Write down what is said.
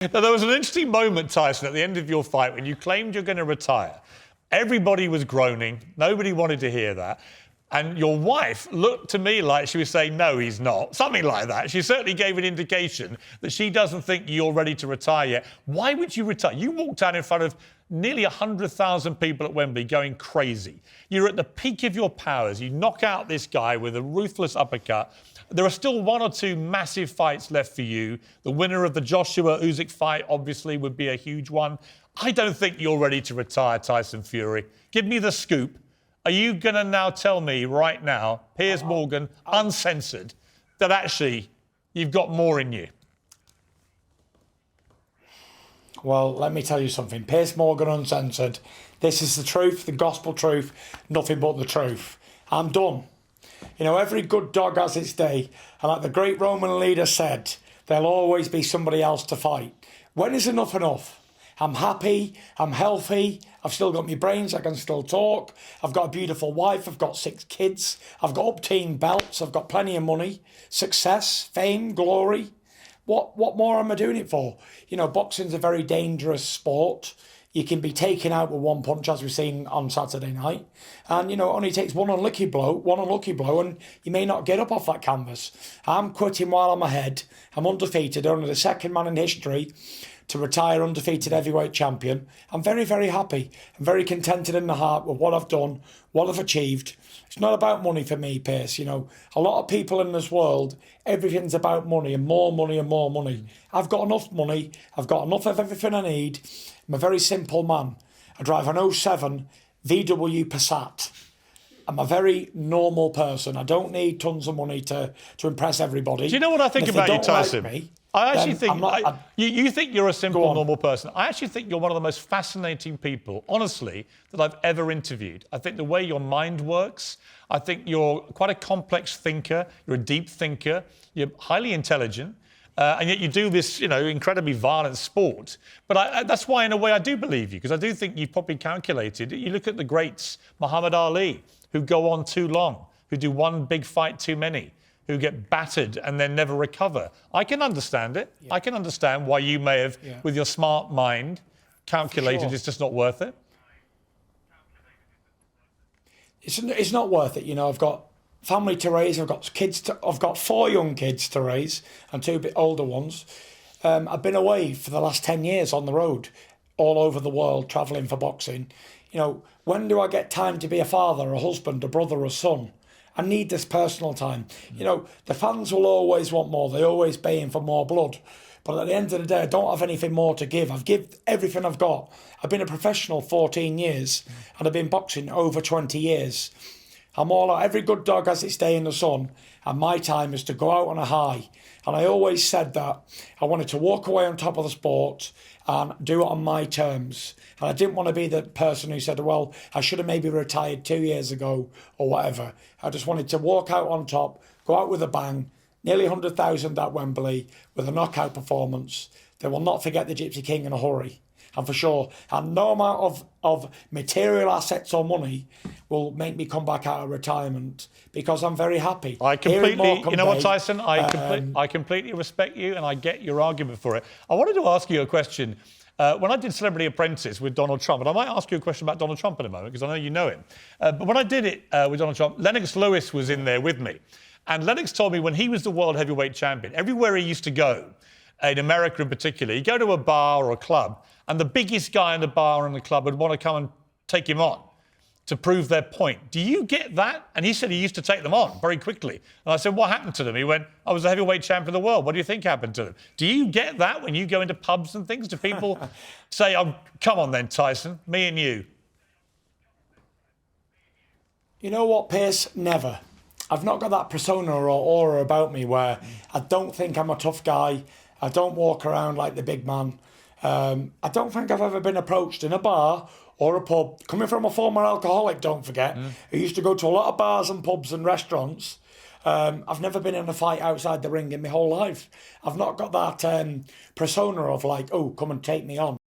Now, there was an interesting moment, Tyson, at the end of your fight when you claimed you're going to retire. Everybody was groaning. Nobody wanted to hear that. And your wife looked to me like she was saying, no, he's not. Something like that. She certainly gave an indication that she doesn't think you're ready to retire yet. Why would you retire? You walked out in front of nearly 100,000 people at Wembley going crazy. You're at the peak of your powers. You knock out this guy with a ruthless uppercut. There are still one or two massive fights left for you. The winner of the Joshua Usyk fight, obviously, would be a huge one. I don't think you're ready to retire, Tyson Fury. Give me the scoop. Are you going to now tell me right now, Piers Morgan, uncensored, that actually you've got more in you? Well, let me tell you something. Piers Morgan, uncensored. This is the truth, the gospel truth, nothing but the truth. I'm done. You know, every good dog has its day. And like the great Roman leader said, there'll always be somebody else to fight. When is enough enough? I'm happy, I'm healthy, I've still got my brains, I can still talk, I've got a beautiful wife, I've got 6 kids, I've got up-team belts, I've got plenty of money, success, fame, glory. What more am I doing it for? You know, boxing's a very dangerous sport. You can be taken out with one punch, as we've seen on Saturday night. And, you know, it only takes one unlucky blow, and you may not get up off that canvas. I'm quitting while I'm ahead. I'm undefeated, only the second man in history to retire undefeated heavyweight champion. I'm very, very happy. I'm very contented in the heart with what I've done, what I've achieved. It's not about money for me, Piers. You know, a lot of people in this world, everything's about money and more money and more money. I've got enough money. I've got enough of everything I need. I'm a very simple man. I drive an '07 VW Passat. I'm a very normal person. I don't need tons of money to impress everybody. Do you know what I think about you, Tyson? Like me, I actually think you think you're a simple, normal person. I actually think you're one of the most fascinating people, honestly, that I've ever interviewed. I think the way your mind works, I think you're quite a complex thinker. You're a deep thinker. You're highly intelligent. And yet you do this, you know, incredibly violent sport. But that's why, in a way, I do believe you, because I do think you've probably calculated. You look at the greats, Muhammad Ali, who go on too long, who do one big fight too many, who get battered and then never recover. I can understand it. Yeah. I can understand why you may have, with your smart mind, calculated it's just not worth it. It's not worth it. You know, I've got family to raise. I've got kids. I've got 4 young kids to raise and 2 bit older ones. I've been away for the last 10 years on the road, all over the world, travelling for boxing. You know, when do I get time to be a father, a husband, a brother, a son? I need this personal time. You know, the fans will always want more. They're always baying for more blood. But at the end of the day, I don't have anything more to give. I've given everything I've got. I've been a professional 14 years and I've been boxing over 20 years. I'm all out. Every good dog has its day in the sun, and my time is to go out on a high. And I always said that I wanted to walk away on top of the sport and do it on my terms. And I didn't want to be the person who said, well, I should have maybe retired 2 years ago or whatever. I just wanted to walk out on top, go out with a bang, nearly 100,000 at Wembley with a knockout performance. They will not forget the Gypsy King in a hurry. And for sure, and no amount of material assets or money will make me come back out of retirement, because I'm very happy. I completely, you know what, Tyson? I completely respect you, and I get your argument for it. I wanted to ask you a question. When I did Celebrity Apprentice with Donald Trump, and I might ask you a question about Donald Trump in a moment, because I know you know him. But when I did it with Donald Trump, Lennox Lewis was in there with me. And Lennox told me when he was the world heavyweight champion, everywhere he used to go, in America in particular, he'd go to a bar or a club, and the biggest guy in the bar or in the club would want to come and take him on to prove their point. Do you get that? And he said he used to take them on very quickly. And I said, what happened to them? He went, I was the heavyweight champion of the world. What do you think happened to them? Do you get that when you go into pubs and things? Do people say, oh, come on then, Tyson, me and you? You know what, Piers? Never. I've not got that persona or aura about me where I don't think I'm a tough guy. I don't walk around like the big man. I don't think I've ever been approached in a bar or a pub. Coming from a former alcoholic, don't forget, who used to go to a lot of bars and pubs and restaurants. I've never been in a fight outside the ring in my whole life. I've not got that persona of like, oh, come and take me on.